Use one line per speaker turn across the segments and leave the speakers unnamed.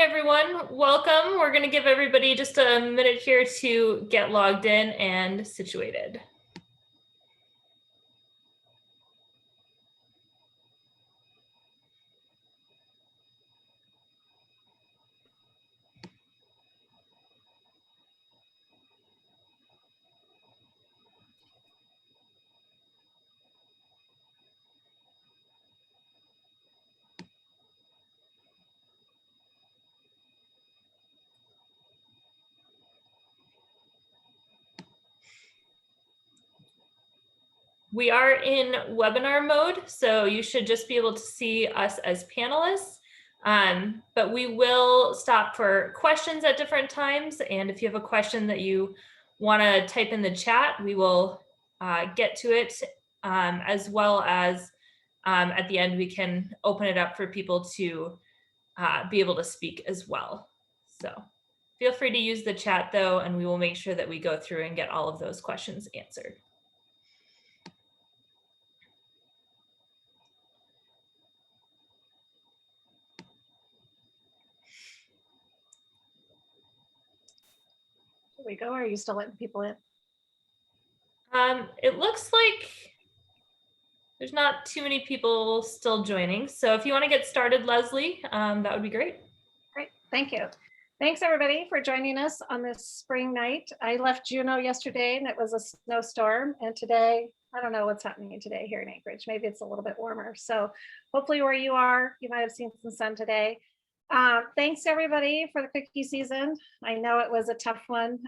everyone, welcome. We're going to give everybody just a minute here to get logged in and situated. We are in webinar mode, so you should just be able to see us as panelists, but we will stop for questions at different times. And if you have a question that you want to type in the chat, we will get to it, as well as at the end, we can open it up for people to be able to speak as well. So feel free to use the chat though, and we will make sure that we go through and get all of those questions answered.
Here we go. Or are you still letting people in?
It looks like there's not too many people still joining. So if you want to get started, Leslie, that would be great.
Great, thank you. Thanks everybody for joining us on this spring night. I left Juneau yesterday and it was a snowstorm, and today, I don't know what's happening today here in Anchorage. Maybe it's a little bit warmer. So hopefully where you are, you might have seen some sun today. Thanks everybody for the cookie season. I know it was a tough one.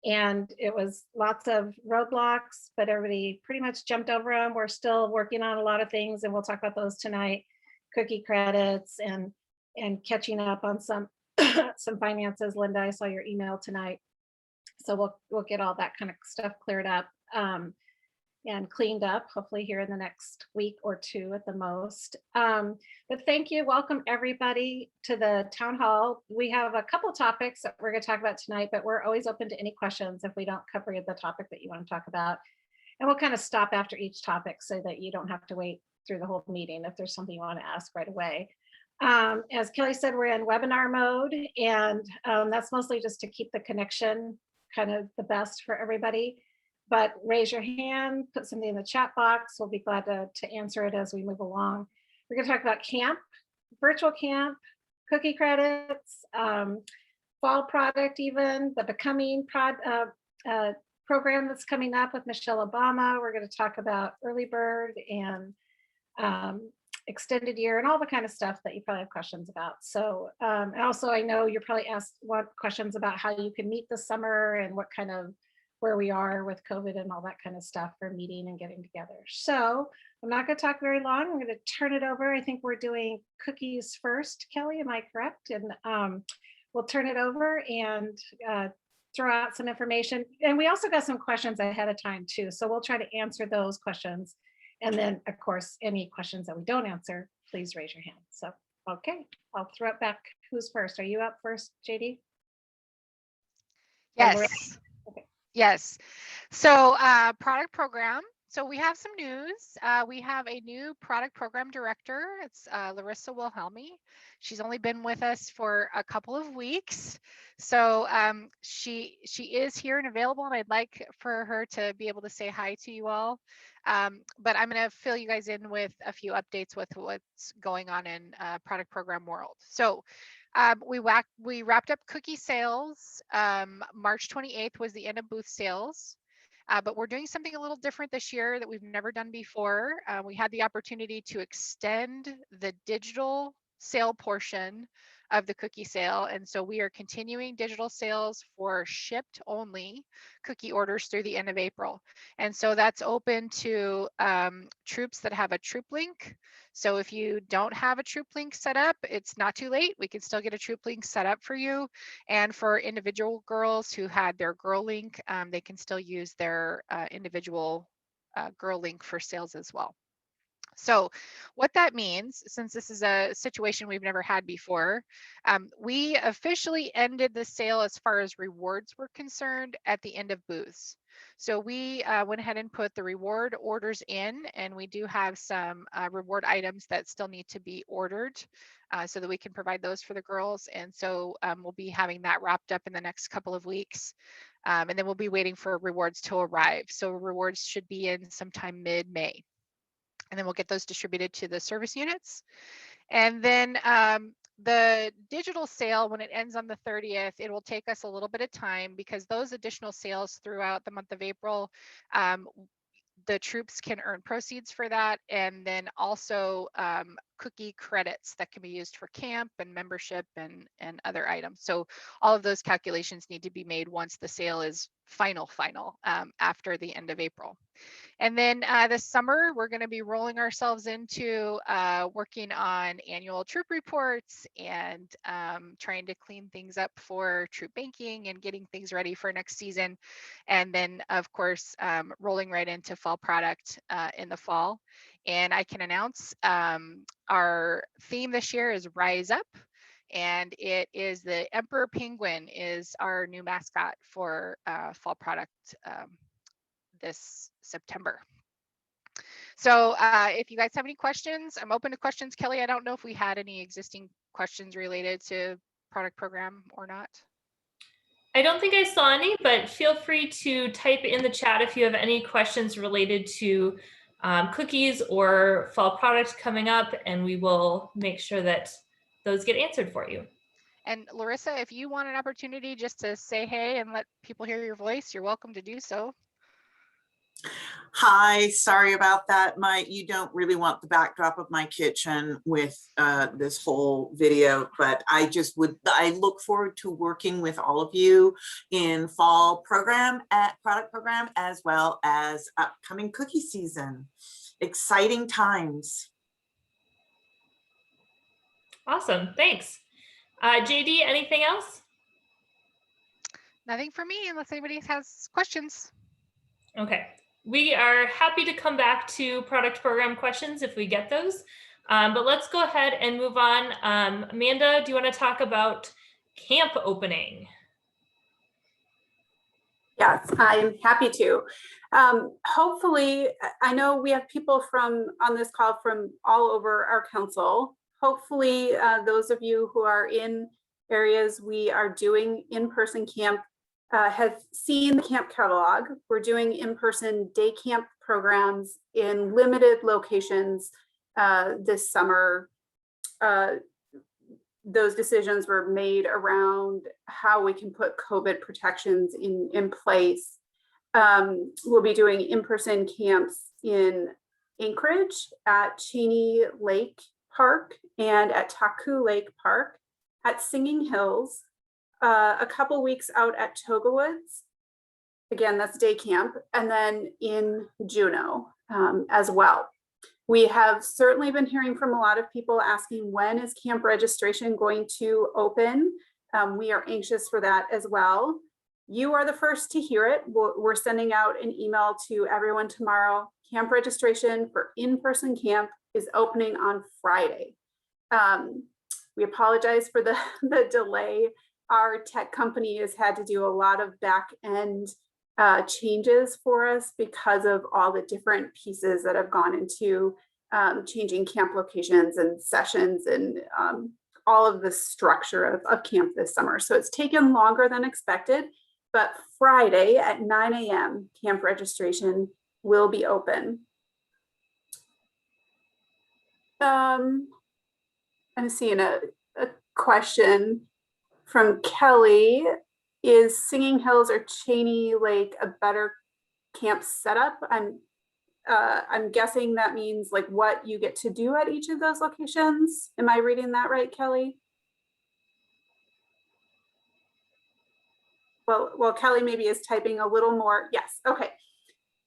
And it was lots of roadblocks, but everybody pretty much jumped over them. We're still working on a lot of things, and we'll talk about those tonight. Cookie credits and catching up on some some finances. Linda, I saw your email tonight, so we'll get all that kind of stuff cleared up and cleaned up, hopefully here in the next week or two at the most. But thank you, welcome everybody to the town hall. We have a couple topics that we're going to talk about tonight, but we're always open to any questions if we don't cover the topic that you want to talk about. And we'll kind of stop after each topic so that you don't have to wait through the whole meeting if there's something you want to ask right away. As Kelly said, we're in webinar mode, and that's mostly just to keep the connection kind of the best for everybody. But raise your hand, put something in the chat box. We'll be glad to answer it as we move along. We're going to talk about camp, virtual camp, cookie credits, fall product, even the Becoming program that's coming up with Michelle Obama. We're going to talk about early bird and extended year and all the kind of stuff that you probably have questions about. So also, I know you're probably want questions about how you can meet this summer and what kind of where we are with COVID and all that kind of stuff for meeting and getting together. So I'm not going to talk very long. I'm going to turn it over. I think we're doing cookies first. Kelly, am I correct? And we'll turn it over and throw out some information. And we also got some questions ahead of time too. So we'll try to answer those questions. And then of course, any questions that we don't answer, please raise your hand. So, okay, I'll throw it back. Who's first? Are you up first, JD?
Yes. Yes. So product program. So we have some news. We have a new product program director. It's Larissa Wilhelmi. She's only been with us for a couple of weeks. So she is here and available, and I'd like for her to be able to say hi to you all. But I'm going to fill you guys in with a few updates with what's going on in product program world. So we wrapped up cookie sales. March 28th was the end of booth sales, but we're doing something a little different this year that we've never done before. We had the opportunity to extend the digital sale portion of the cookie sale, and so we are continuing digital sales for shipped only cookie orders through the end of April. And so that's open to troops that have a troop link. So if you don't have a troop link set up, it's not too late. We can still get a troop link set up for you. And for individual girls who had their girl link, they can still use their individual girl link for sales as well. So what that means, since this is a situation we've never had before, we officially ended the sale as far as rewards were concerned at the end of booths. So we went ahead and put the reward orders in, and we do have some reward items that still need to be ordered so that we can provide those for the girls. And so we'll be having that wrapped up in the next couple of weeks. And then we'll be waiting for rewards to arrive. So rewards should be in sometime mid-May. And then we'll get those distributed to the service units. And then the digital sale, when it ends on the 30th, it will take us a little bit of time because those additional sales throughout the month of April, the troops can earn proceeds for that, and then also cookie credits that can be used for camp and membership and other items. So all of those calculations need to be made once the sale is final after the end of April. And then this summer, we're going to be rolling ourselves into working on annual troop reports and trying to clean things up for troop banking and getting things ready for next season. And then, of course, rolling right into fall product in the fall. And I can announce our theme this year is Rise Up. And it is the Emperor Penguin is our new mascot for fall product this September. So if you guys have any questions, I'm open to questions. Kelly, I don't know if we had any existing questions related to product program or not.
I don't think I saw any, but feel free to type in the chat if you have any questions related to cookies or fall products coming up, and we will make sure that those get answered for you.
And Larissa, if you want an opportunity just to say hey and let people hear your voice, you're welcome to do so.
Hi, sorry about that. You don't really want the backdrop of my kitchen with this whole video, but I look forward to working with all of you in fall program at product program, as well as upcoming cookie season. Exciting times.
Awesome, thanks. JD, anything else?
Nothing for me unless anybody has questions.
Okay. We are happy to come back to product program questions if we get those, but let's go ahead and move on. Amanda, do you want to talk about camp opening?
Yes, I'm happy to. Hopefully, I know we have people on this call from all over our council. Hopefully, those of you who are in areas we are doing in-person camp have seen the camp catalog. We're doing in-person day camp programs in limited locations this summer. Those decisions were made around how we can put COVID protections in place. We'll be doing in-person camps in Anchorage at Cheney Lake Park and at Taku Lake Park, at Singing Hills, a couple weeks out at Toga Woods. Again, that's day camp, and then in Juneau as well. We have certainly been hearing from a lot of people asking, when is camp registration going to open? We are anxious for that as well. You are the first to hear it. We're sending out an email to everyone tomorrow. Camp registration for in-person camp is opening on Friday. We apologize for the delay. Our tech company has had to do a lot of back end changes for us because of all the different pieces that have gone into changing camp locations and sessions and all of the structure of camp this summer. So it's taken longer than expected, but Friday at 9 a.m. camp registration will be open. I'm seeing a question from Kelly. Is Singing Hills or Cheney Lake a better camp setup? I'm guessing that means like what you get to do at each of those locations. Am I reading that right, Kelly? Well, Kelly maybe is typing a little more. Yes, okay.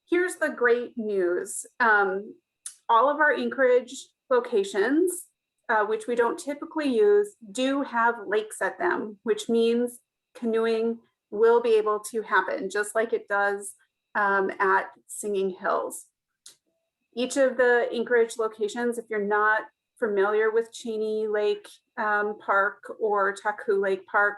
Here's the great news. All of our Anchorage locations, which we don't typically use, do have lakes at them, which means canoeing will be able to happen just like it does at Singing Hills. Each of the Anchorage locations, if you're not familiar with Cheney Lake Park or Taku Lake Park,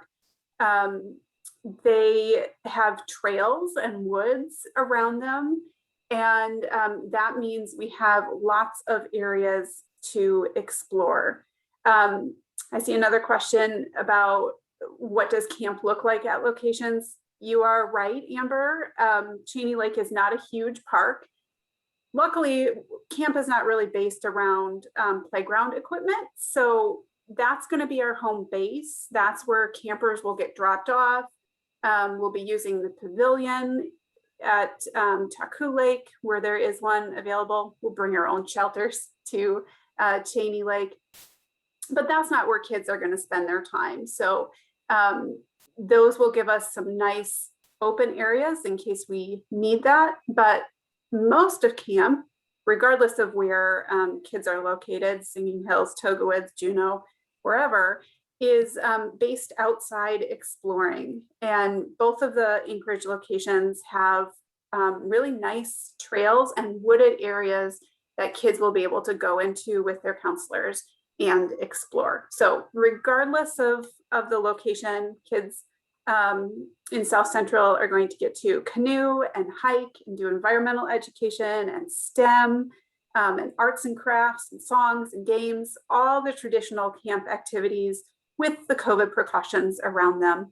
they have trails and woods around them. And that means we have lots of areas to explore. I see another question about what does camp look like at locations? You are right, Amber. Cheney Lake is not a huge park. Luckily, camp is not really based around playground equipment. So that's going to be our home base. That's where campers will get dropped off. We'll be using the pavilion at Taku Lake, where there is one available. We'll bring our own shelters to Cheney Lake. But that's not where kids are going to spend their time. So those will give us some nice open areas in case we need that. But most of camp, regardless of where kids are located, Singing Hills, Toga Woods, Juneau, wherever, is based outside exploring. And both of the Anchorage locations have really nice trails and wooded areas that kids will be able to go into with their counselors and explore. So regardless of the location, kids in South Central are going to get to canoe and hike and do environmental education and STEM and arts and crafts and songs and games, all the traditional camp activities with the COVID precautions around them.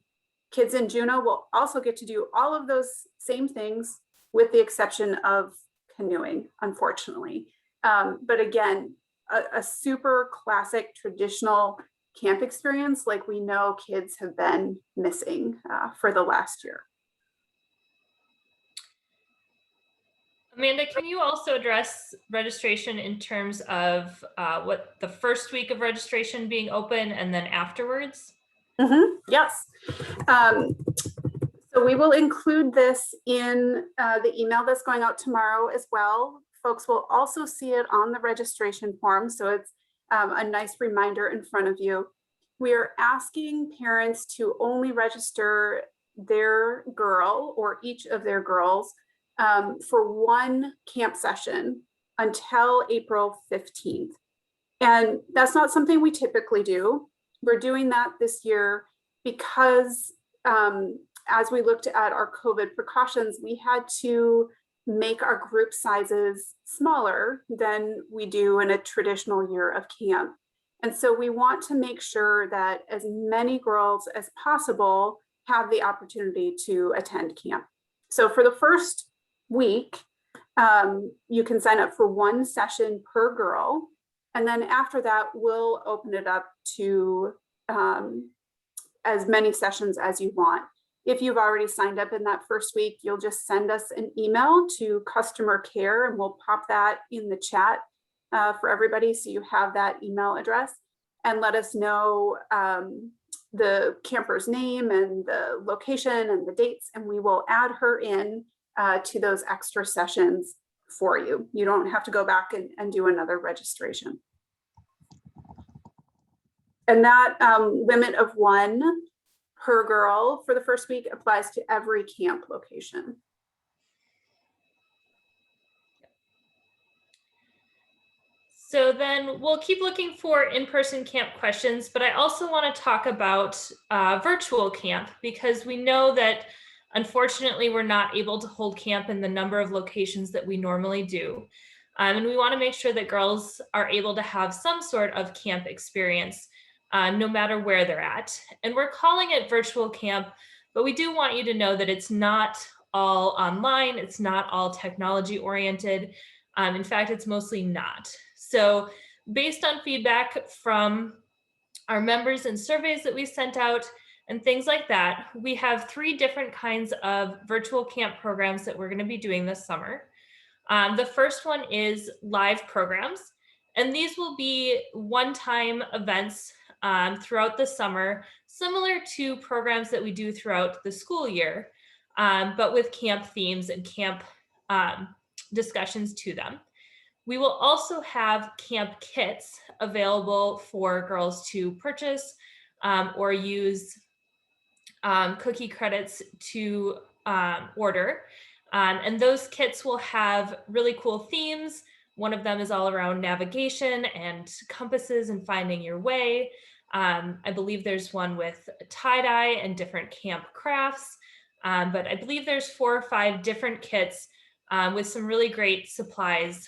Kids in Juneau will also get to do all of those same things with the exception of canoeing, unfortunately. But again, a super classic traditional camp experience like we know kids have been missing for the last year.
Amanda, can you also address registration in terms of what the first week of registration being open and then afterwards?
Yes. So we will include this in the email that's going out tomorrow as well. Folks will also see it on the registration form. So it's a nice reminder in front of you. We are asking parents to only register their girl or each of their girls for one camp session until April 15th. And that's not something we typically do. We're doing that this year because as we looked at our COVID precautions, we had to make our group sizes smaller than we do in a traditional year of camp. And so we want to make sure that as many girls as possible have the opportunity to attend camp. So for the first week, you can sign up for one session per girl. And then after that, we'll open it up to as many sessions as you want. If you've already signed up in that first week, you'll just send us an email to customer care and we'll pop that in the chat for everybody. So you have that email address and let us know the camper's name and the location and the dates, and we will add her in to those extra sessions for you. You don't have to go back and do another registration. And that limit of one per girl for the first week applies to every camp location.
So then we'll keep looking for in-person camp questions, but I also want to talk about virtual camp because we know that unfortunately we're not able to hold camp in the number of locations that we normally do. And we want to make sure that girls are able to have some sort of camp experience no matter where they're at. And we're calling it virtual camp, but we do want you to know that it's not all online. It's not all technology oriented. In fact, it's mostly not. So based on feedback from our members and surveys that we sent out and things like that, we have 3 different kinds of virtual camp programs that we're going to be doing this summer. The first one is live programs, and these will be one-time events throughout the summer, similar to programs that we do throughout the school year, but with camp themes and camp discussions to them. We will also have camp kits available for girls to purchase or use cookie credits to order. And those kits will have really cool themes One of them is all around navigation and compasses and finding your way. I believe there's one with tie-dye and different camp crafts, but I believe there's 4 or 5 different kits with some really great supplies,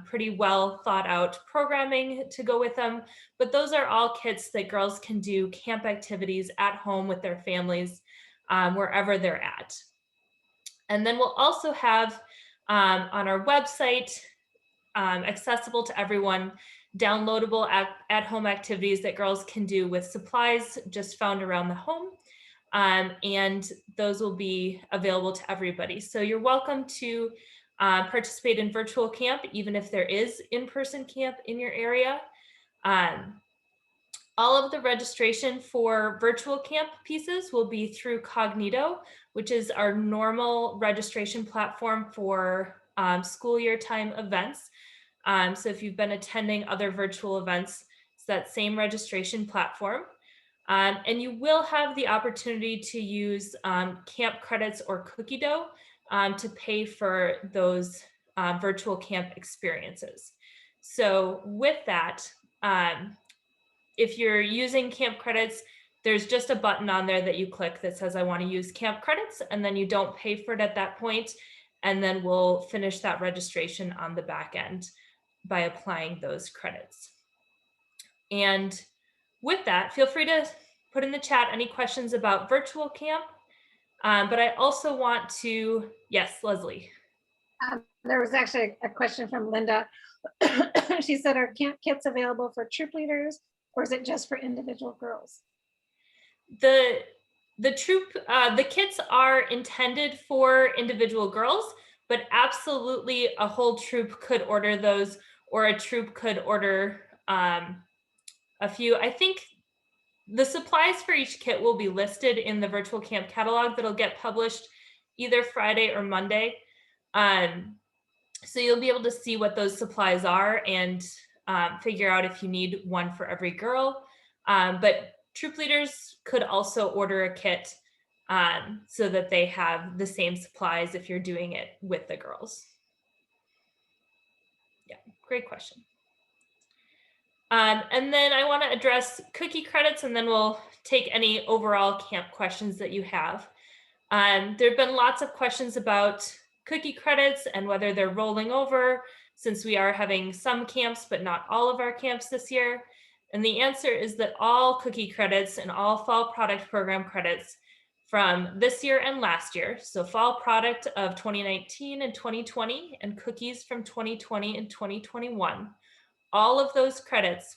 pretty well thought out programming to go with them. But those are all kits that girls can do camp activities at home with their families, wherever they're at. And then we'll also have on our website, accessible to everyone, downloadable at-home activities that girls can do with supplies just found around the home. And those will be available to everybody. So you're welcome to participate in virtual camp, even if there is in-person camp in your area. All of the registration for virtual camp pieces will be through Cognito, which is our normal registration platform for school year time events. So if you've been attending other virtual events, it's that same registration platform. And you will have the opportunity to use camp credits or cookie dough to pay for those virtual camp experiences. So with that, if you're using camp credits, there's just a button on there that you click that says, I want to use camp credits, and then you don't pay for it at that point. And then we'll finish that registration on the back end by applying those credits. And with that, feel free to put in the chat any questions about virtual camp. But I also want to, yes, Leslie.
There was actually a question from Linda. She said, are camp kits available for troop leaders, or is it just for individual girls?
The kits are intended for individual girls, but absolutely a whole troop could order those, or a troop could order a few. I think the supplies for each kit will be listed in the virtual camp catalog that'll get published either Friday or Monday. So you'll be able to see what those supplies are and figure out if you need one for every girl. But troop leaders could also order a kit so that they have the same supplies if you're doing it with the girls. Yeah, great question. And then I want to address cookie credits, and then we'll take any overall camp questions that you have. There have been lots of questions about cookie credits and whether they're rolling over, since we are having some camps, but not all of our camps this year. And the answer is that all cookie credits and all fall product program credits from this year and last year, so fall product of 2019 and 2020, and cookies from 2020 and 2021, all of those credits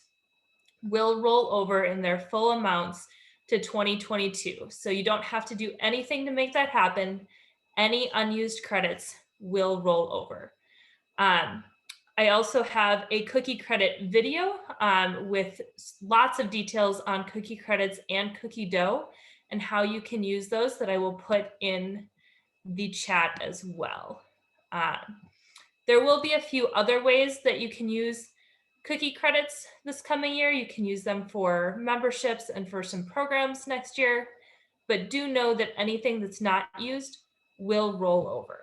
will roll over in their full amounts to 2022. So you don't have to do anything to make that happen. Any unused credits will roll over. I also have a cookie credit video with lots of details on cookie credits and cookie dough and how you can use those that I will put in the chat as well. There will be a few other ways that you can use cookie credits this coming year. You can use them for memberships and for some programs next year, but do know that anything that's not used will roll over.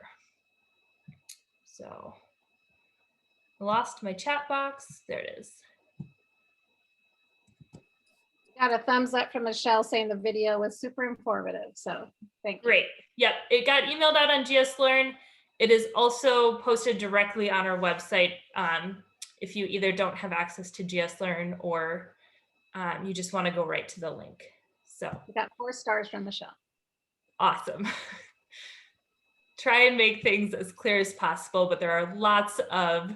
So I lost my chat box. There it is.
Got a thumbs up from Michelle saying the video was super informative. So thank you.
Great. Yep. It got emailed out on GS Learn. It is also posted directly on our website. If you either don't have access to GS Learn or you just want to go right to the link. So
We got 4 stars from Michelle.
awesome. Try and make things as clear as possible, but there are lots of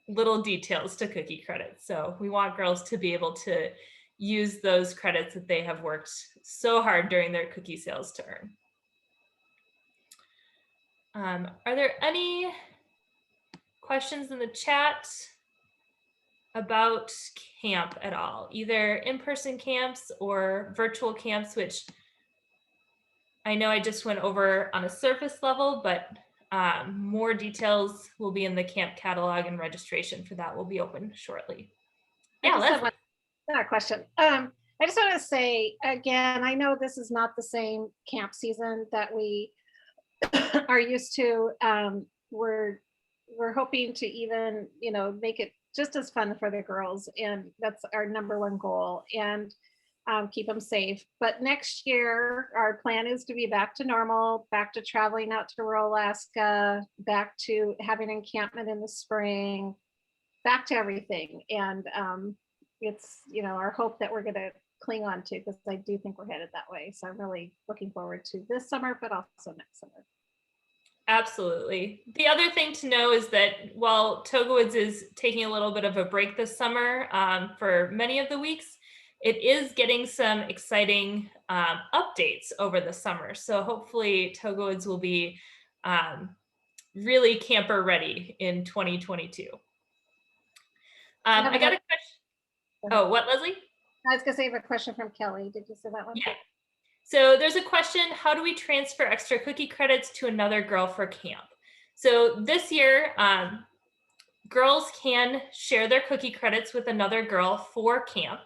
little details to cookie credits. So we want girls to be able to use those credits that they have worked so hard during their cookie sales to earn. Are there any questions in the chat about camp at all? Either in-person camps or virtual camps, which I know I just went over on a surface level, but more details will be in the camp catalog, and registration for that will be open shortly. Yeah,
Leslie. Question. I just want to say, again, I know this is not the same camp season that we are used to. we're hoping to even, make it just as fun for the girls. And that's our number one goal, and keep them safe. But next year, our plan is to be back to normal, back to traveling out to rural Alaska, back to having encampment in the spring, back to everything. And it's, our hope that we're going to cling on to, because I do think we're headed that way. So I'm really looking forward to this summer, but also next summer.
Absolutely. The other thing to know is that while Togawoods is taking a little bit of a break this summer for many of the weeks, it is getting some exciting updates over the summer. So hopefully Togawoods will be really camper ready in 2022. I got a question. Oh, what, Leslie?
I was going to say I have a question from Kelly. Did you say that one?
Yeah. So there's a question, how do we transfer extra cookie credits to another girl for camp? So this year, girls can share their cookie credits with another girl for camp.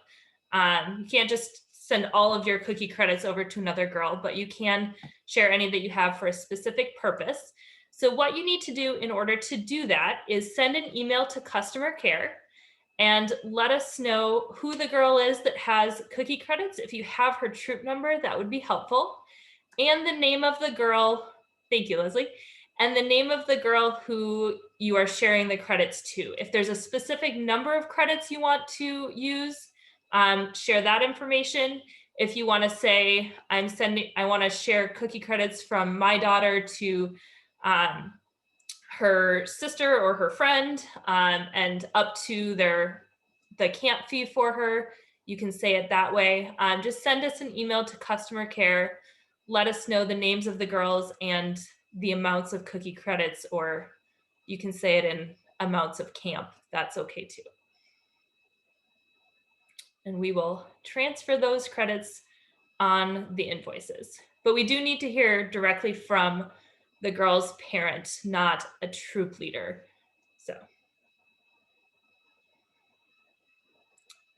You can't just send all of your cookie credits over to another girl, but you can share any that you have for a specific purpose. So what you need to do in order to do that is send an email to customer care and let us know who the girl is that has cookie credits. If you have her troop number, that would be helpful. And the name of the girl, thank you, Leslie, and the name of the girl who you are sharing the credits to. If there's a specific number of credits you want to use, share that information. If you want to say, I want to share cookie credits from my daughter to her sister or her friend, and up to the camp fee for her, you can say it that way. Just send us an email to customer care. Let us know the names of the girls and the amounts of cookie credits, or you can say it in amounts of camp. That's okay too. And we will transfer those credits on the invoices. But we do need to hear directly from the girl's parent, not a troop leader. So,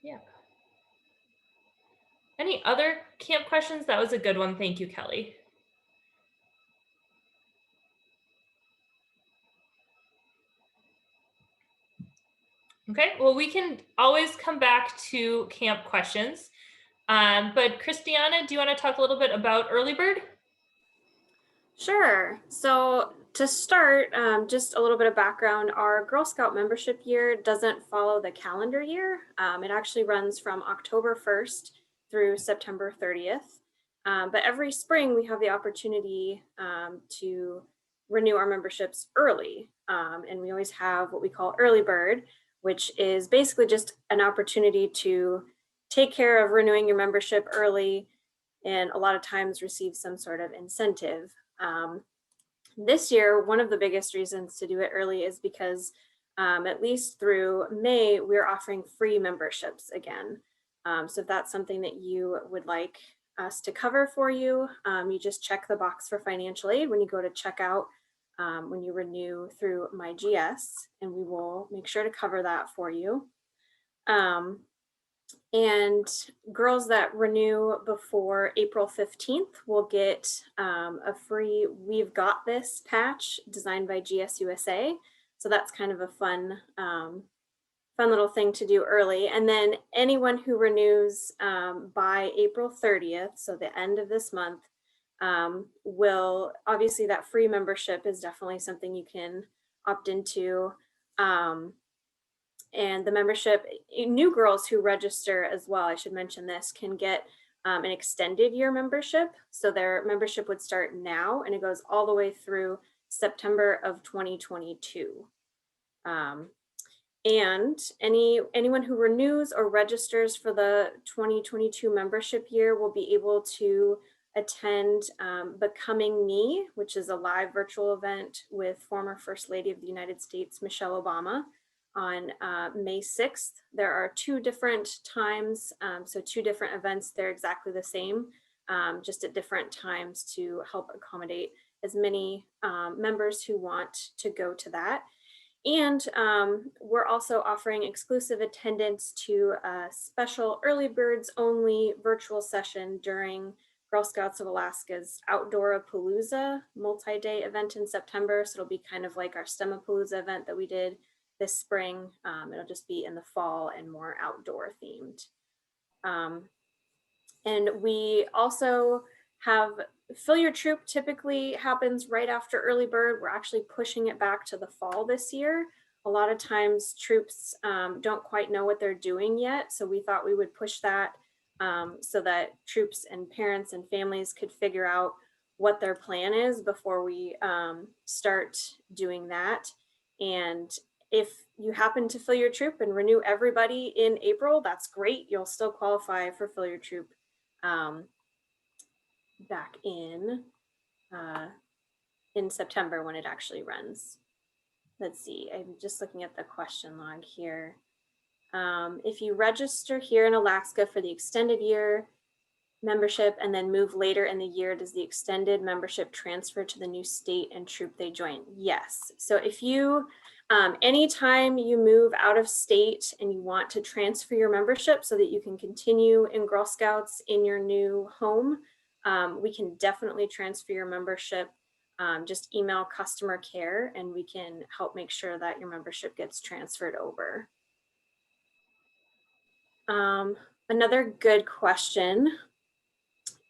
yeah. Any other camp questions? That was a good one. Thank you, Kelly. Okay, well, we can always come back to camp questions. But Christiana, do you want to talk a little bit about Early Bird?
Sure. So to start, just a little bit of background, our Girl Scout membership year doesn't follow the calendar year. It actually runs from October 1st through September 30th. But every spring we have the opportunity to renew our memberships early. And we always have what we call Early Bird, which is basically just an opportunity to take care of renewing your membership early and a lot of times receive some sort of incentive. This year, one of the biggest reasons to do it early is because at least through May, we're offering free memberships again. So if that's something that you would like us to cover for you, you just check the box for financial aid when you go to checkout when you renew through MyGS, and we will make sure to cover that for you. And girls that renew before April 15th will get a free We've Got This patch designed by GSUSA. So that's kind of a fun little thing to do early. And then anyone who renews by April 30th, so the end of this month, will, obviously that free membership is definitely something you can opt into. And the membership, new girls who register as well, I should mention this, can get an extended year membership. So their membership would start now and it goes all the way through September of 2022. And anyone who renews or registers for the 2022 membership year will be able to attend Becoming Me, which is a live virtual event with former First Lady of the United States, Michelle Obama, on May 6th. There are 2 different times, so 2 different events. They're exactly the same, just at different times to help accommodate as many members who want to go to that. And we're also offering exclusive attendance to a special Early Birds only virtual session during Girl Scouts of Alaska's Outdoor-a-Palooza multi-day event in September. So it'll be kind of like our STEM-a-Palooza event that we did this spring. It'll just be in the fall and more outdoor themed. And we also have Fill Your Troop typically happens right after early bird. We're actually pushing it back to the fall this year. A lot of times troops don't quite know what they're doing yet. So we thought we would push that so that troops and parents and families could figure out what their plan is before we start doing that. And if you happen to fill your troop and renew everybody in April, that's great. You'll still qualify for Fill Your Troop back in September when it actually runs. Let's see, I'm just looking at the question log here. If you register here in Alaska for the extended year membership and then move later in the year, does the extended membership transfer to the new state and troop they join? Yes. So if you, anytime you move out of state and you want to transfer your membership so that you can continue in Girl Scouts in your new home, we can definitely transfer your membership. Just email customer care and we can help make sure that your membership gets transferred over. Another good question,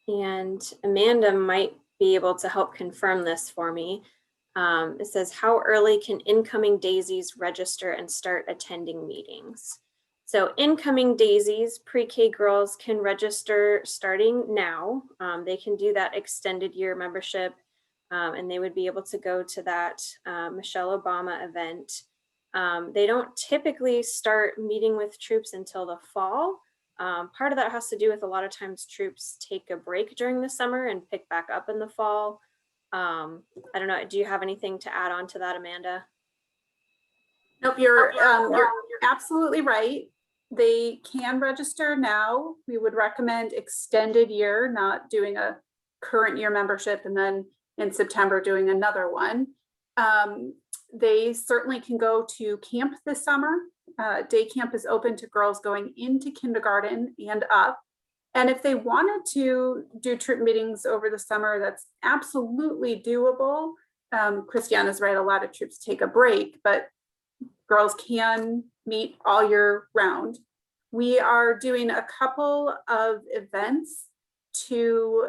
and Amanda might be able to help confirm this for me. It says, how early can incoming daisies register and start attending meetings? So incoming daisies, pre-K girls can register starting now. They can do that extended year membership and they would be able to go to that Michelle Obama event. They don't typically start meeting with troops until the fall. Part of that has to do with a lot of times troops take a break during the summer and pick back up in the fall. I don't know, do you have anything to add on to that, Amanda?
Nope, you're absolutely right. They can register now. We would recommend extended year, not doing a current year membership and then in September doing another one. They certainly can go to camp this summer. Day camp is open to girls going into kindergarten and up. And if they wanted to do troop meetings over the summer, that's absolutely doable. Christiana's right, a lot of troops take a break, but girls can meet all year round. We are doing a couple of events to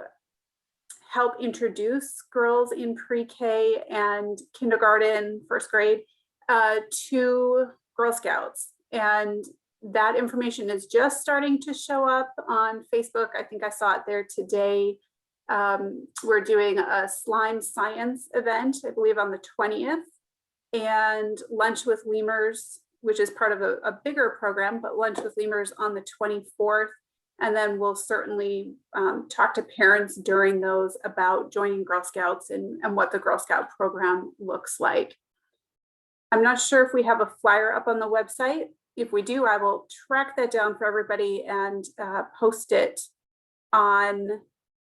help introduce girls in pre-K and kindergarten, first grade, to Girl Scouts. And that information is just starting to show up on Facebook. I think I saw it there today. We're doing a slime science event, I believe on the 20th, and Lunch with Lemurs, which is part of a bigger program, but Lunch with Lemurs on the 24th. And then we'll certainly talk to parents during those about joining Girl Scouts and what the Girl Scout program looks like. I'm not sure if we have a flyer up on the website. If we do, I will track that down for everybody and post it on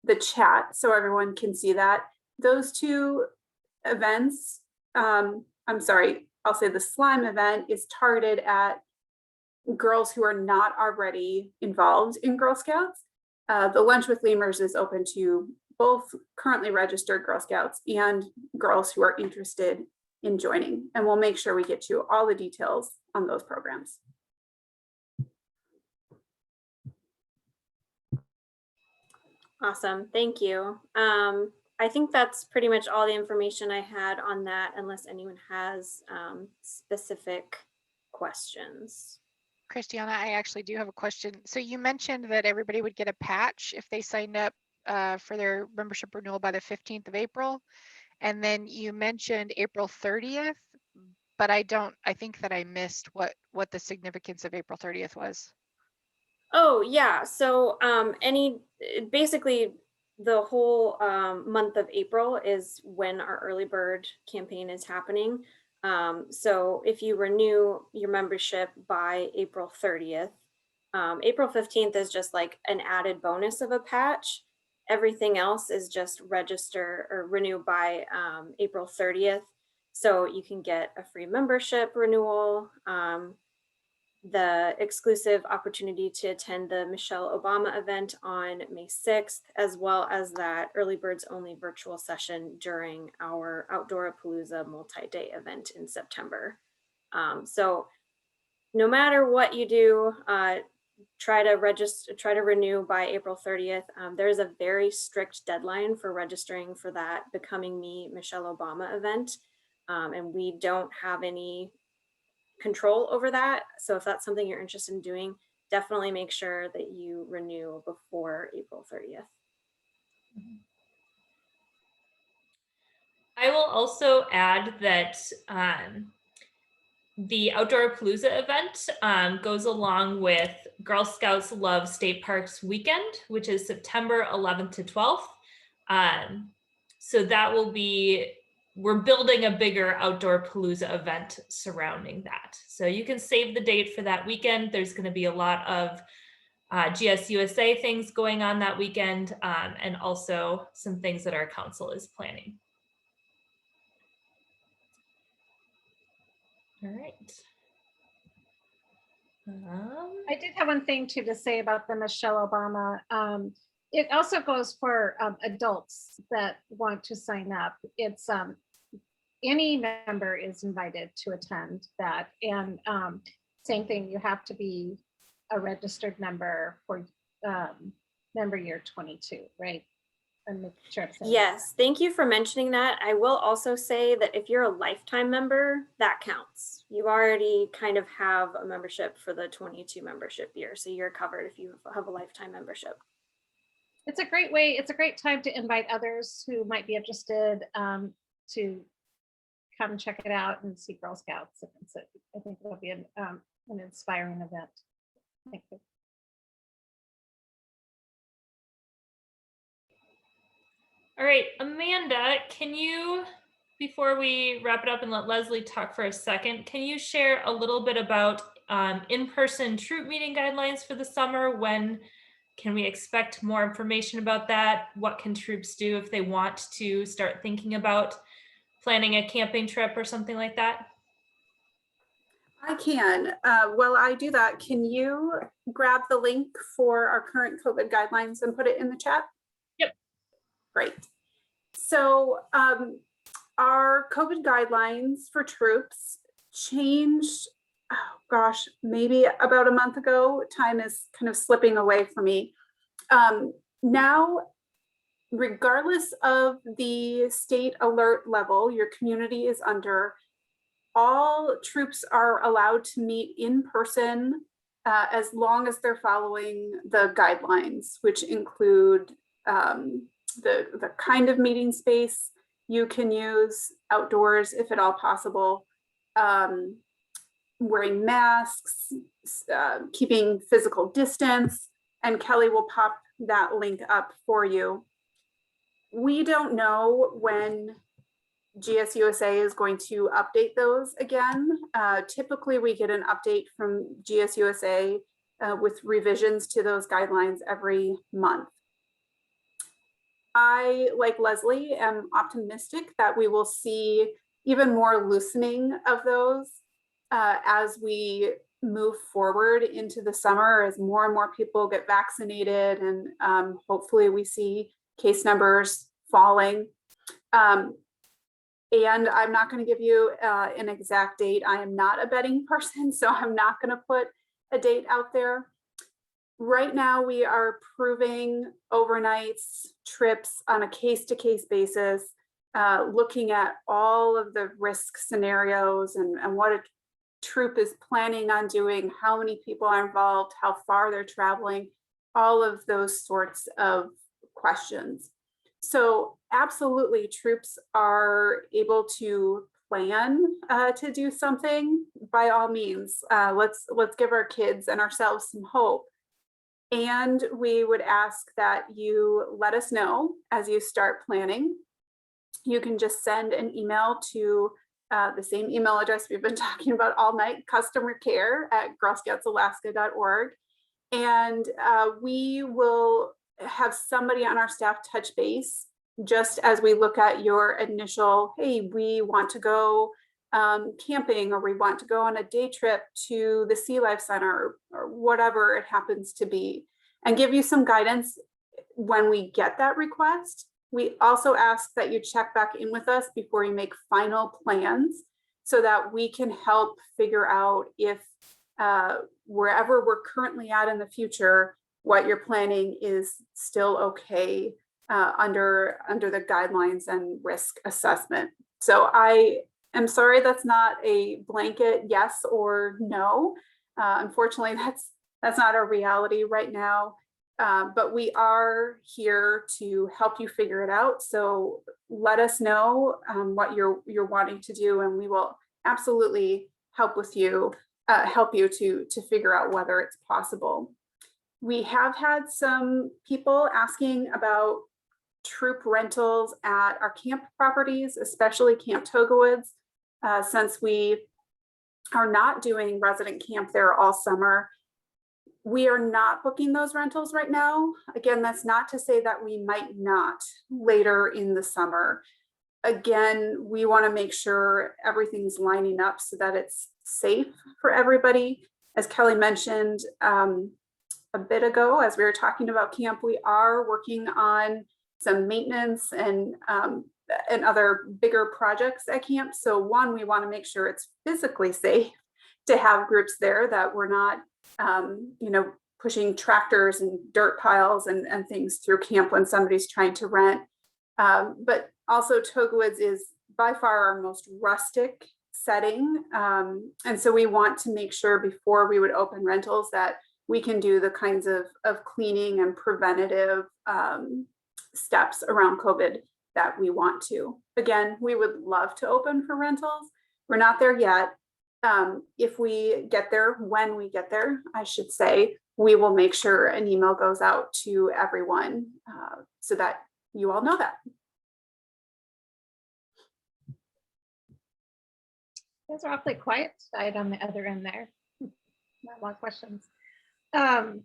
the chat so everyone can see that. Those two events, I'm sorry, I'll say the slime event is targeted at girls who are not already involved in Girl Scouts. The Lunch with Lemurs is open to both currently registered Girl Scouts and girls who are interested in joining. And we'll make sure we get you all the details on those programs.
Awesome, thank you. I think that's pretty much all the information I had on that, unless anyone has specific questions.
Christiana, I actually do have a question. So you mentioned that everybody would get a patch if they signed up for their membership renewal by the 15th of April. And then you mentioned April 30th, but I think that I missed what the significance of April 30th was.
Oh yeah, so basically the whole month of April is when our early bird campaign is happening. So if you renew your membership by April 30th, April 15th is just like an added bonus of a patch. Everything else is just register or renew by April 30th. So you can get a free membership renewal. the exclusive opportunity to attend the Michelle Obama event on May 6th, as well as that early birds only virtual session during our Outdoorapalooza multi-day event in September. So no matter what you do, try to renew by April 30th. There's a very strict deadline for registering for that Becoming Me Michelle Obama event. And we don't have any control over that. So if that's something you're interested in doing, definitely make sure that you renew before April 30th.
I will also add that the Outdoorapalooza event goes along with Girl Scouts Love State Parks Weekend, which is September 11th to 12th. So that will be, we're building a bigger Outdoorapalooza event surrounding that. So you can save the date for that weekend. There's going to be a lot of GSUSA things going on that weekend, and also some things that our council is planning. All right.
I did have one thing to say about the Michelle Obama. It also goes for adults that want to sign up. It's any member is invited to attend that, and same thing, you have to be a registered member for member year 22, right? And make sure I'm saying
Yes, thank you for mentioning that. I will also say that if you're a lifetime member, that counts. You already kind of have a membership for the 22 membership year, so you're covered if you have a lifetime membership.
it's a great way, it's a great time to invite others who might be interested to come check it out and see Girl Scouts. I think it'll be an inspiring event. Thank you.
All right, Amanda, can you, before we wrap it up and let Leslie talk for a second, can you share a little bit about in-person troop meeting guidelines for the summer? When can we expect more information about that? What can troops do if they want to start thinking about planning a camping trip or something like that?
I can. While I do that, can you grab the link for our current COVID guidelines and put it in the chat?
Yep.
Great. So our COVID guidelines for troops changed, oh gosh, maybe about a month ago. Time is kind of slipping away for me. Now, regardless of the state alert level your community is under, all troops are allowed to meet in person as long as they're following the guidelines, which include the kind of meeting space you can use outdoors, if at all possible, wearing masks, keeping physical distance, and Kelly will pop that link up for you. We don't know when GSUSA is going to update those again. Typically, we get an update from GSUSA with revisions to those guidelines every month. I, like Leslie, am optimistic that we will see even more loosening of those as we move forward into the summer, as more and more people get vaccinated, and hopefully we see case numbers falling. And I'm not going to give you an exact date. I am not a betting person, so I'm not going to put a date out there. Right now, we are approving overnights, trips on a case-to-case basis, looking at all of the risk scenarios and what a troop is planning on doing, how many people are involved, how far they're traveling, all of those sorts of questions. So absolutely, troops are able to plan to do something. By all means, let's give our kids and ourselves some hope. And we would ask that you let us know as you start planning. You can just send an email to the same email address we've been talking about all night, customercare@girlscoutsalaska.org. And we will have somebody on our staff touch base just as we look at your initial, hey, we want to go, camping, or we want to go on a day trip to the Sea Life Center, or whatever it happens to be, and give you some guidance when we get that request. We also ask that you check back in with us before you make final plans, so that we can help figure out if wherever we're currently at in the future, what you're planning is still okay under the guidelines and risk assessment. So I am sorry that's not a blanket yes or no. Unfortunately, that's not our reality right now. But we are here to help you figure it out. So let us know what you're wanting to do, and we will absolutely help you to figure out whether it's possible. We have had some people asking about troop rentals at our camp properties, especially Camp Togawoods, since we are not doing resident camp there all summer. We are not booking those rentals right now. Again, that's not to say that we might not later in the summer. Again, we want to make sure everything's lining up so that it's safe for everybody. As Kelly mentioned a bit ago, as we were talking about camp, we are working on some maintenance and other bigger projects at camp. So one, we want to make sure it's physically safe to have groups there, that we're not pushing tractors and dirt piles and things through camp when somebody's trying to rent. But also Togawoods is by far our most rustic setting. And so we want to make sure before we would open rentals that we can do the kinds of cleaning and preventative steps around COVID that we want to. Again, we would love to open for rentals. We're not there yet. If we get there, when we get there, I should say, we will make sure an email goes out to everyone so that you all know that.
You guys are awfully quiet tonight on the other end there. Not a lot of questions. Are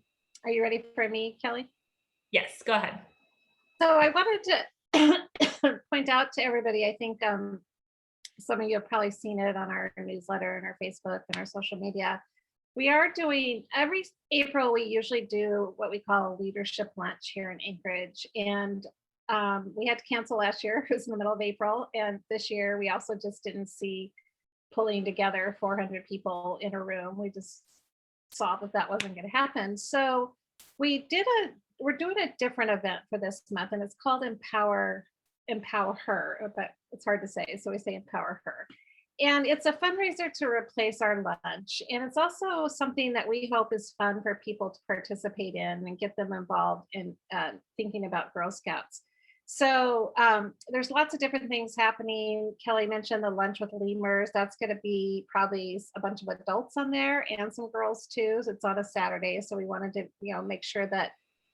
you ready for me, Kelly?
Yes, go ahead.
So I wanted to point out to everybody, I think some of you have probably seen it on our newsletter and our Facebook and our social media. We are doing, every April, we usually do what we call a leadership lunch here in Anchorage. And we had to cancel last year, it was in the middle of April. And this year we also just didn't see pulling together 400 people in a room. We just saw that that wasn't going to happen. So we're doing a different event for this month, and it's called Empower Her, but it's hard to say, so we say Empower Her. And it's a fundraiser to replace our lunch. And it's also something that we hope is fun for people to participate in and get them involved in thinking about Girl Scouts. So there's lots of different things happening. Kelly mentioned the lunch with lemurs. That's going to be probably a bunch of adults on there and some girls too. So it's on a Saturday. So we wanted to, make sure that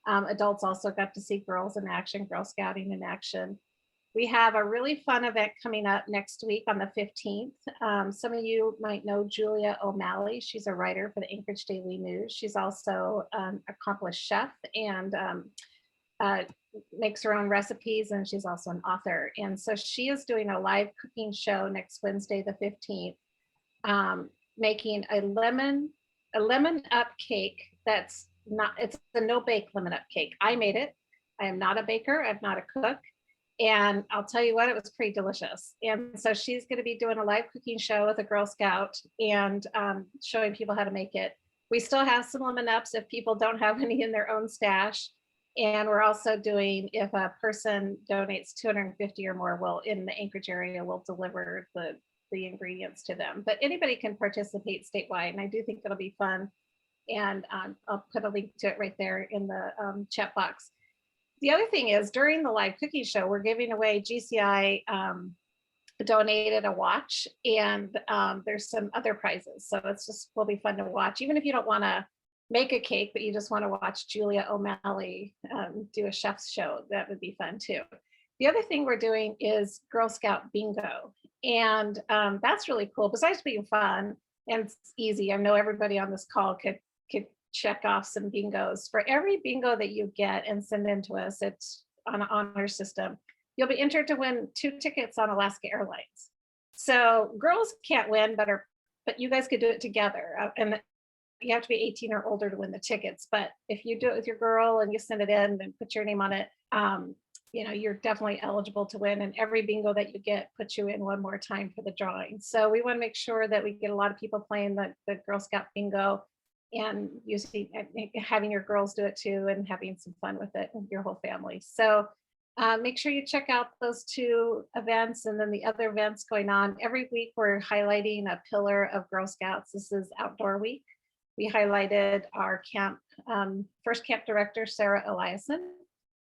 adults also got to see girls in action, Girl Scouting in action. We have a really fun event coming up next week on the 15th. Some of you might know Julia O'Malley. She's a writer for the Anchorage Daily News. She's also an accomplished chef and makes her own recipes, and she's also an author. And so she is doing a live cooking show next Wednesday, the 15th, making a lemon up cake. It's a no bake lemon up cake. I made it. I am not a baker. I'm not a cook. And I'll tell you what, it was pretty delicious. And so she's going to be doing a live cooking show with a Girl Scout and showing people how to make it. We still have some lemon ups if people don't have any in their own stash. And we're also doing, if a person donates 250 or more, in the Anchorage area, we'll deliver the ingredients to them. But anybody can participate statewide, and I do think it'll be fun. And I'll put a link to it right there in the chat box. The other thing is, during the live cooking show, we're giving away, GCI donated a watch, and there's some other prizes. So will be fun to watch, even if you don't want to make a cake, but you just want to watch Julia O'Malley do a chef's show. That would be fun too. The other thing we're doing is Girl Scout bingo. And that's really cool. Besides being fun and it's easy, I know everybody on this call could check off some bingos. For every bingo that you get and send in to us, it's on an honor system. You'll be entered to win 2 tickets on Alaska Airlines. So girls can't win, but you guys could do it together. And you have to be 18 or older to win the tickets. But if you do it with your girl and you send it in and put your name on it, you're definitely eligible to win. And every bingo that you get puts you in one more time for the drawing. So we want to make sure that we get a lot of people playing the Girl Scout bingo and having your girls do it too and having some fun with it and your whole family. So make sure you check out those 2 events and then the other events going on. Every week we're highlighting a pillar of Girl Scouts. This is Outdoor Week. We highlighted our first camp director, Sarah Eliason,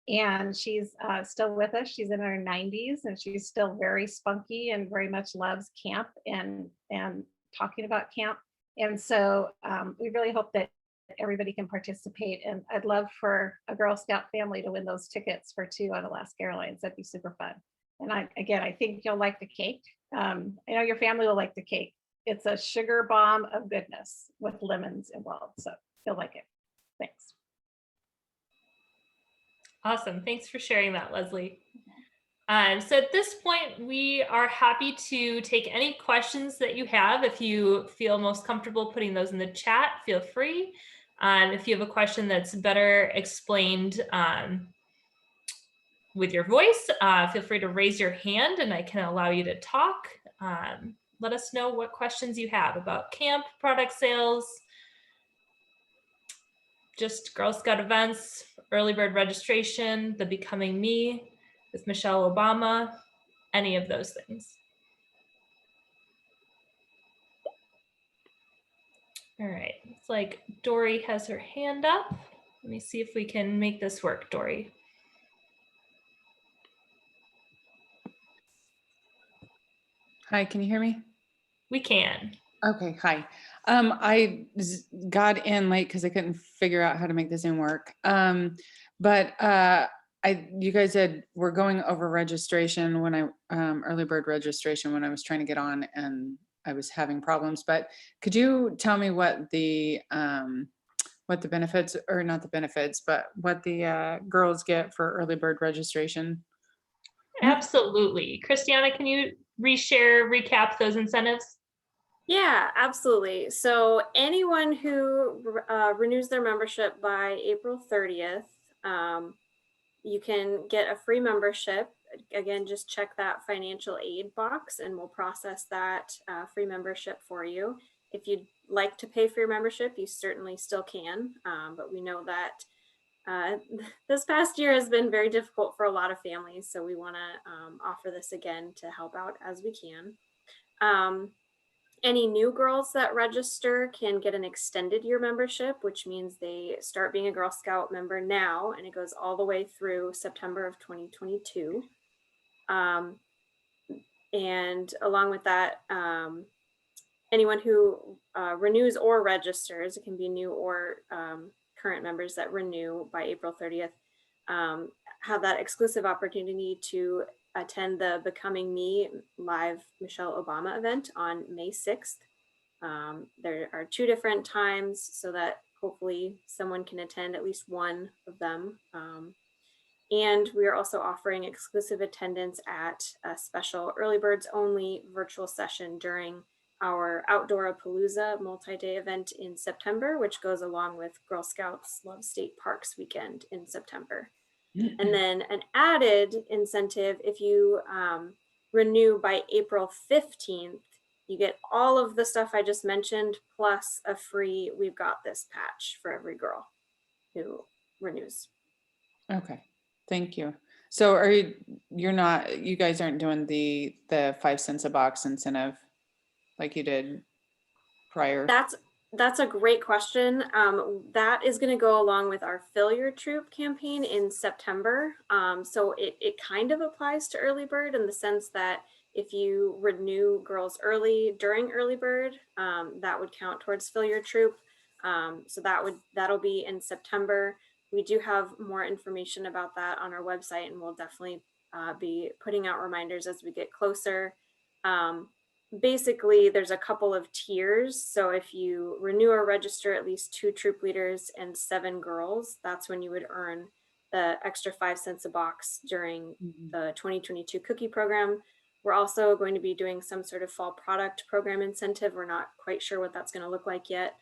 and she's still with us. She's in her 90s and she's still very spunky and very much loves camp and talking about camp. And so we really hope that everybody can participate. And I'd love for a Girl Scout family to win those tickets for 2 on Alaska Airlines. That'd be super fun. And I think you'll like the cake. I know your family will like the cake. It's a sugar bomb of goodness with lemons involved. So you'll like it. Thanks.
Awesome. Thanks for sharing that, Leslie. So at this point, we are happy to take any questions that you have. If you feel most comfortable putting those in the chat, feel free. If you have a question that's better explained with your voice, feel free to raise your hand and I can allow you to talk. Let us know what questions you have about camp, product sales, just Girl Scout events, early bird registration, the Becoming Me with Michelle Obama, any of those things. All right, it's like Dory has her hand up. Let me see if we can make this work, Dory.
Hi, can you hear me?
We can.
Okay, hi. Got in late because I couldn't figure out how to make the Zoom work. You guys said we're going over registration when early bird registration when I was trying to get on and I was having problems. But could you tell me what the benefits, or not the benefits, but what the girls get for early bird registration?
Absolutely. Christiana, can you recap those incentives?
Yeah, absolutely. So anyone who renews their membership by April 30th, you can get a free membership. Again, just check that financial aid box and we'll process that free membership for you. If you'd like to pay for your membership, you certainly still can, but we know that this past year has been very difficult for a lot of families, so we want to offer this again to help out as we can. Any new girls that register can get an extended year membership, which means they start being a Girl Scout member now, and it goes all the way through September of 2022. And along with that, anyone who renews or registers, it can be new or current members that renew by April 30th, have that exclusive opportunity to attend the Becoming Me live Michelle Obama event on May 6th. There are 2 different times so that hopefully someone can attend at least one of them. And we are also offering exclusive attendance at a special early birds only virtual session during our Outdoor-a-Palooza multi-day event in September, which goes along with Girl Scouts Love State Parks weekend in September. And then an added incentive, if you renew by April 15th, you get all of the stuff I just mentioned, plus a free We've Got This patch for every girl who renews.
Okay, thank you. So you guys aren't doing the 5 cents a box incentive like you did prior?
That's a great question. That is going to go along with our Fill Your Troop campaign in September. So it kind of applies to early bird in the sense that if you renew girls early during early bird, that would count towards Fill Your Troop. So that'll be in September. We do have more information about that on our website, and we'll definitely be putting out reminders as we get closer. Basically, there's a couple of tiers. So if you renew or register at least 2 troop leaders and 7 girls, that's when you would earn the extra 5 cents a box during the 2022 cookie program. We're also going to be doing some sort of fall product program incentive. We're not quite sure what that's going to look like yet.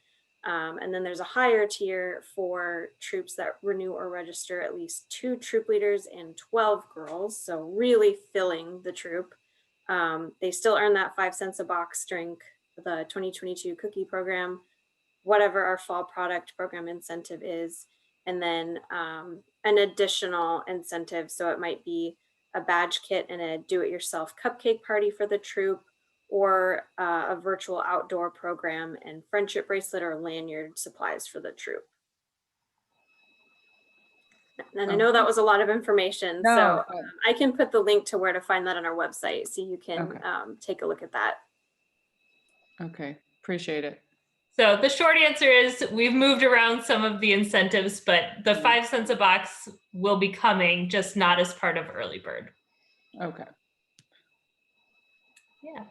And then there's a higher tier for troops that renew or register at least 2 troop leaders and 12 girls. So really filling the troop. They still earn that 5 cents a box during the 2022 cookie program, whatever our fall product program incentive is. And then an additional incentive. So it might be a badge kit and a do-it-yourself cupcake party for the troop, or a virtual outdoor program and friendship bracelet or lanyard supplies for the troop. And I know that was a lot of information, so
No,
I can put the link to where to find that on our website so you can
Okay.
take a look at that.
Okay, appreciate it.
So the short answer is we've moved around some of the incentives, but the 5 cents a box will be coming, just not as part of early bird.
Okay.
Yeah.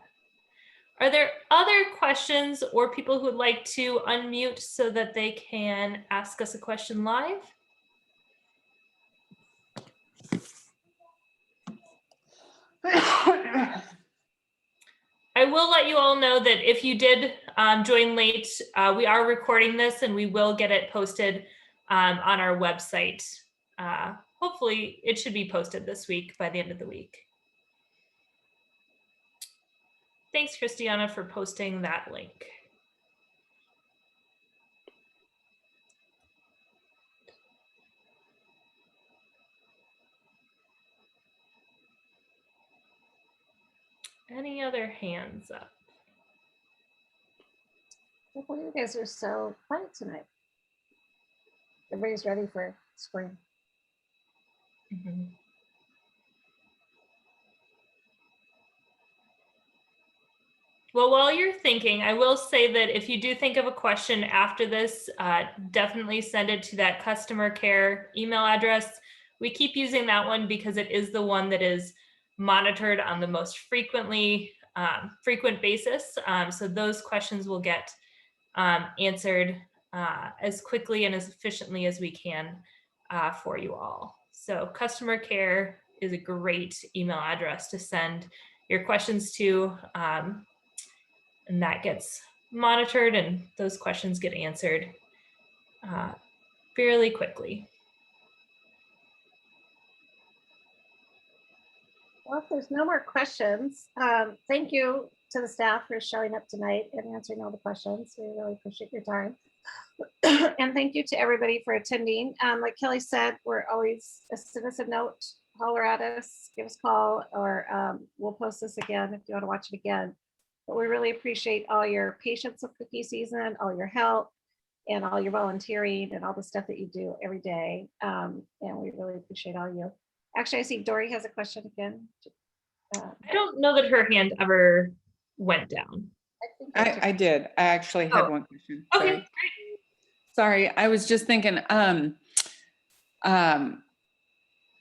Are there other questions or people who would like to unmute so that they can ask us a question live? I will let you all know that if you did join late, we are recording this and we will get it posted on our website. Hopefully it should be posted this week by the end of the week. Thanks, Christiana, for posting that link. Any other hands up?
Well, you guys are so quiet tonight. Everybody's ready for spring.
Mhm. Well, while you're thinking, I will say that if you do think of a question after this, definitely send it to that customer care email address. We keep using that one because it is the one that is monitored on the most frequent basis. So those questions will get answered as quickly and as efficiently as we can for you all. So customer care is a great email address to send your questions to. And that gets monitored and those questions get answered fairly quickly.
Well, if there's no more questions, thank you to the staff for showing up tonight and answering all the questions. We really appreciate your time. And thank you to everybody for attending. Like Kelly said, we're always, send us a note, holler at us, give us a call, or we'll post this again if you want to watch it again. But we really appreciate all your patience with cookie season, all your help, and all your volunteering and all the stuff that you do every day. And we really appreciate all you. Actually, I see Dory has a question again.
I don't know that her hand ever went down.
I did. I actually had
Oh,
one question.
Okay,
Sorry. Sorry, I was just thinking,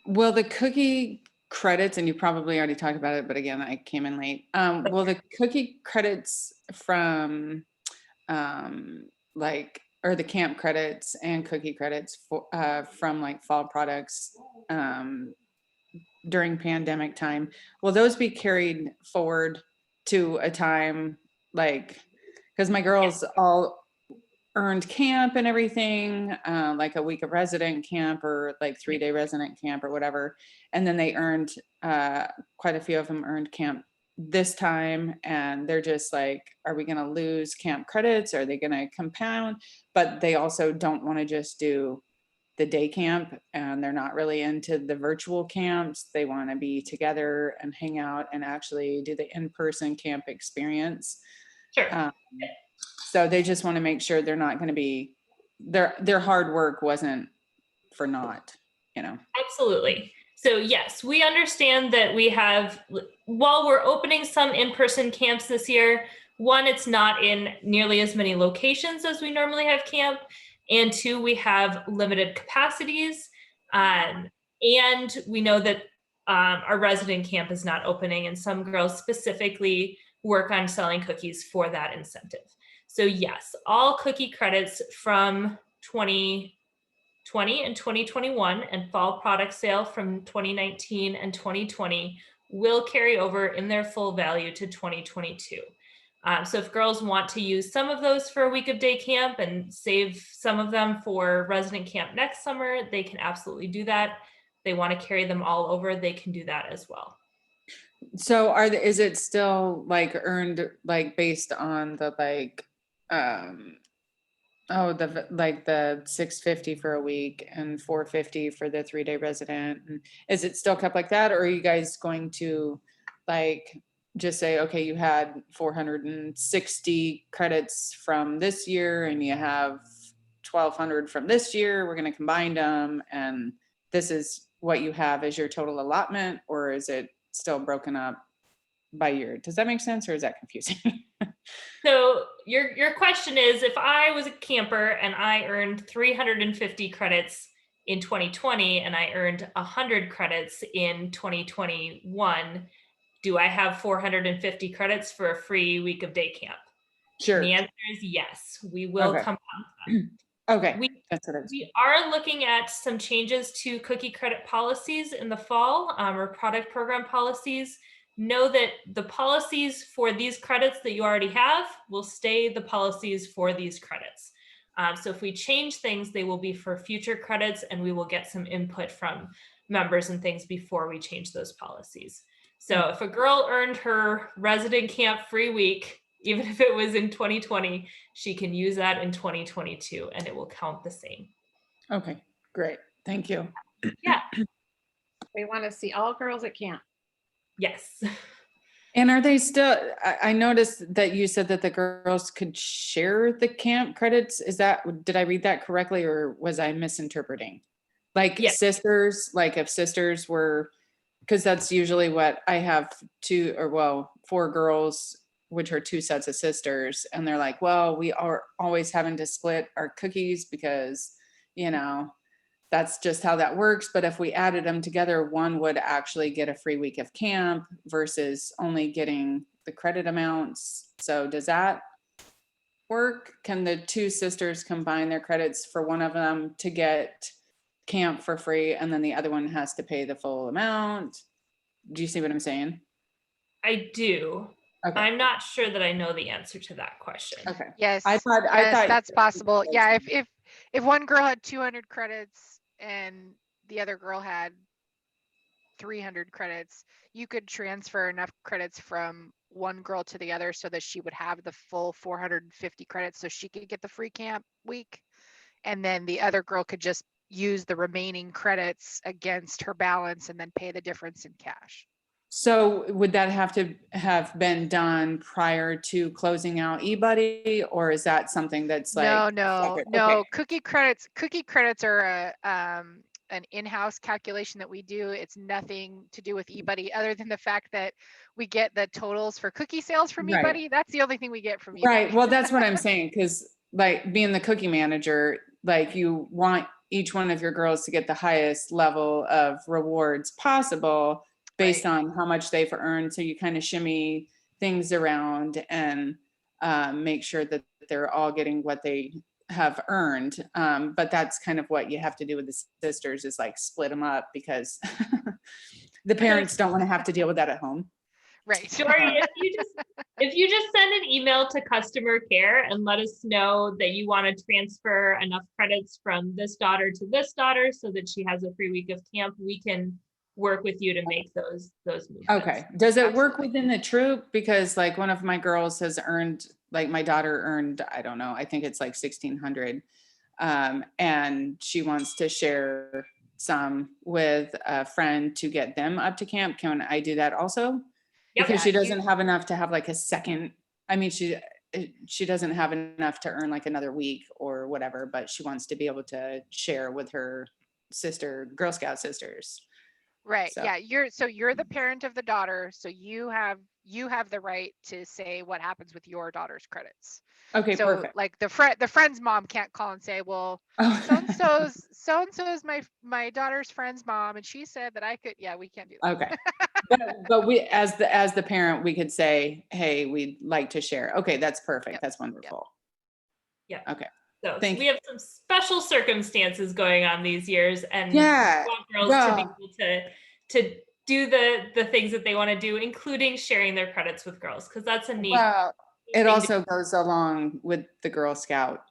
will the cookie credits, and you probably already talked about it, but again, I came in late. Will the cookie credits from or the camp credits and cookie credits for, from like fall products during pandemic time, will those be carried forward to a time like, because my girls all earned camp and everything, like a week of resident camp or like 3-day resident camp or whatever. And then they earned, quite a few of them earned camp this time. And they're just like, are we going to lose camp credits? Are they going to compound? But they also don't want to just do the day camp, and they're not really into the virtual camps. They want to be together and hang out and actually do the in-person camp experience.
Sure.
So they just want to make sure they're not going to be, their hard work wasn't for naught, you know?
Absolutely. So yes, we understand that we have, while we're opening some in-person camps this year, one, it's not in nearly as many locations as we normally have camp. And two, we have limited capacities. And we know that our resident camp is not opening, and some girls specifically work on selling cookies for that incentive. So yes, all cookie credits from 2020 and 2021 and fall product sale from 2019 and 2020 will carry over in their full value to 2022. So if girls want to use some of those for a week of day camp and save some of them for resident camp next summer, they can absolutely do that. They want to carry them all over, they can do that as well.
So is it still like earned like based on the like the 650 for a week and 450 for the 3-day resident? And is it still kept like that, or are you guys going to like just say, okay, you had 460 credits from this year and you have 1200 from this year, we're going to combine them and this is what you have as your total allotment? Or is it still broken up by year? Does that make sense, or is that confusing?
So your question is, if I was a camper and I earned 350 credits in 2020 and I earned 100 credits in 2021, do I have 450 credits for a free week of day camp?
Sure.
The answer is yes. We will
Okay.
compound them.
Okay,
We
that's what I was.
We are looking at some changes to cookie credit policies in the fall, or product program policies. Know that the policies for these credits that you already have will stay the policies for these credits. So if we change things, they will be for future credits, and we will get some input from members and things before we change those policies. So if a girl earned her resident camp free week, even if it was in 2020, she can use that in 2022 and it will count the same.
Okay, great. Thank you.
Yeah.
We want to see all girls at camp.
Yes.
And are they still, I noticed that you said that the girls could share the camp credits. Did I read that correctly, or was I misinterpreting? Like
Yes.
sisters, like if sisters were, because that's usually what I have 4 girls, which are 2 sets of sisters. And they're like, well, we are always having to split our cookies because, that's just how that works. But if we added them together, one would actually get a free week of camp versus only getting the credit amounts. So does that work? Can the 2 sisters combine their credits for one of them to get camp for free, and then the other one has to pay the full amount? Do you see what I'm saying?
I do.
Okay.
I'm not sure that I know the answer to that question.
Okay.
Yes,
I thought
that's possible. Yeah, if one girl had 200 credits and the other girl had 300 credits, you could transfer enough credits from one girl to the other so that she would have the full 450 credits so she could get the free camp week. And then the other girl could just use the remaining credits against her balance and then pay the difference in cash.
So would that have to have been done prior to closing out eBuddy, or is that something that's like?
No.
Okay.
Cookie credits are an in-house calculation that we do. It's nothing to do with eBuddy other than the fact that we get the totals for cookie sales from
Right.
eBuddy. That's the only thing we get from eBuddy.
Right. Well, that's what I'm saying, because like being the cookie manager, like you want each one of your girls to get the highest level of rewards possible based on how much they've earned. So you kind of shimmy things around and make sure that they're all getting what they have earned. But that's kind of what you have to do with the sisters, is like split them up, because the parents don't want to have to deal with that at home.
Right.
Dory, if you just send an email to customer care and let us know that you want to transfer enough credits from this daughter to this daughter so that she has a free week of camp, we can work with you to make those movements.
Okay. Does it work within the troop? Because like one of my girls has earned, like my daughter earned, I don't know, I think it's like 1,600. And she wants to share some with a friend to get them up to camp. Can I do that also?
Yep.
Because she doesn't have enough to have like a second. I mean, she doesn't have enough to earn like another week or whatever, but she wants to be able to share with her sister, Girl Scout sisters.
Right.
So.
Yeah. You're the parent of the daughter. So you have the right to say what happens with your daughter's credits.
Okay,
so
perfect.
Like the friend's mom can't call and say, well, so and so's my daughter's friend's mom, and she said that I could. Yeah, we can't do that.
Okay. But we, as the parent, we could say, hey, we'd like to share. Okay, that's perfect.
Yep.
That's wonderful.
Yeah.
Okay.
So
Thank
we have some special circumstances going on these years, and
Yeah.
we want girls to be able to do the things that they want to do, including sharing their credits with girls, because that's a neat.
Well, it
thing to
also goes along with the Girl Scout,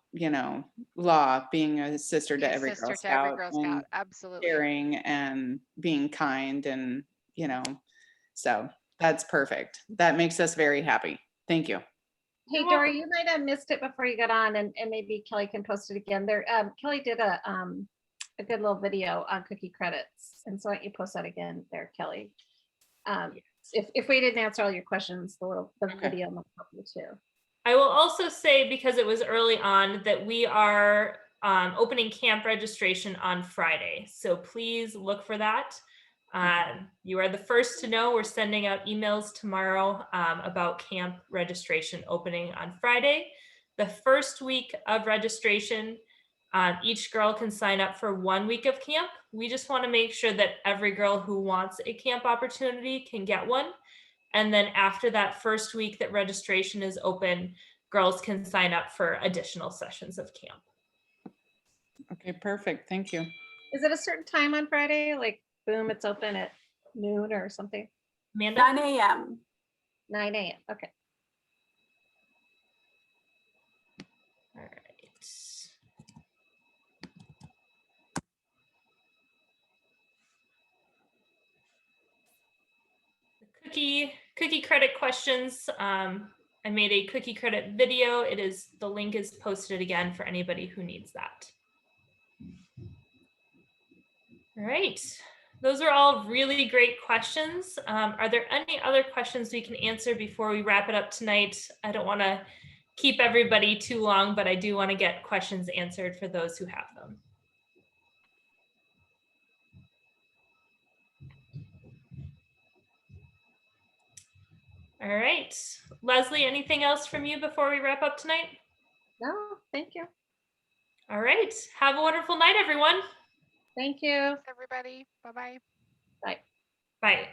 law, being a sister
Be
to
a
every
sister
Girl
to every
Scout
Girl
and
Scout. Absolutely.
sharing and being kind and, so that's perfect. That makes us very happy. Thank you.
Hey,
You're
Dory,
welcome.
you might have missed it before you got on, and maybe Kelly can post it again. There, Kelly did a good little video on cookie credits, and so why don't you post that again there, Kelly? If we didn't answer all your questions, the
Okay.
video might help you too.
I will also say, because it was early on, that we are opening camp registration on Friday. So please look for that. You are the first to know. We're sending out emails tomorrow about camp registration opening on Friday. The first week of registration, each girl can sign up for 1 week of camp. We just want to make sure that every girl who wants a camp opportunity can get one. And then after that first week that registration is open, girls can sign up for additional sessions of camp.
Okay, perfect. Thank you.
Is it a certain time on Friday? Like, boom, it's open at noon or something?
Amanda?
9 a.m.
9 a.m. Okay.
All right. Cookie credit questions. I made a cookie credit video. The link is posted again for anybody who needs that. All right. Those are all really great questions. Are there any other questions we can answer before we wrap it up tonight? I don't want to keep everybody too long, but I do want to get questions answered for those who have them. All right. Leslie, anything else from you before we wrap up tonight?
No, thank you.
All right. Have a wonderful night, everyone.
Thank you.
Everybody. Bye-bye.
Bye.
Bye.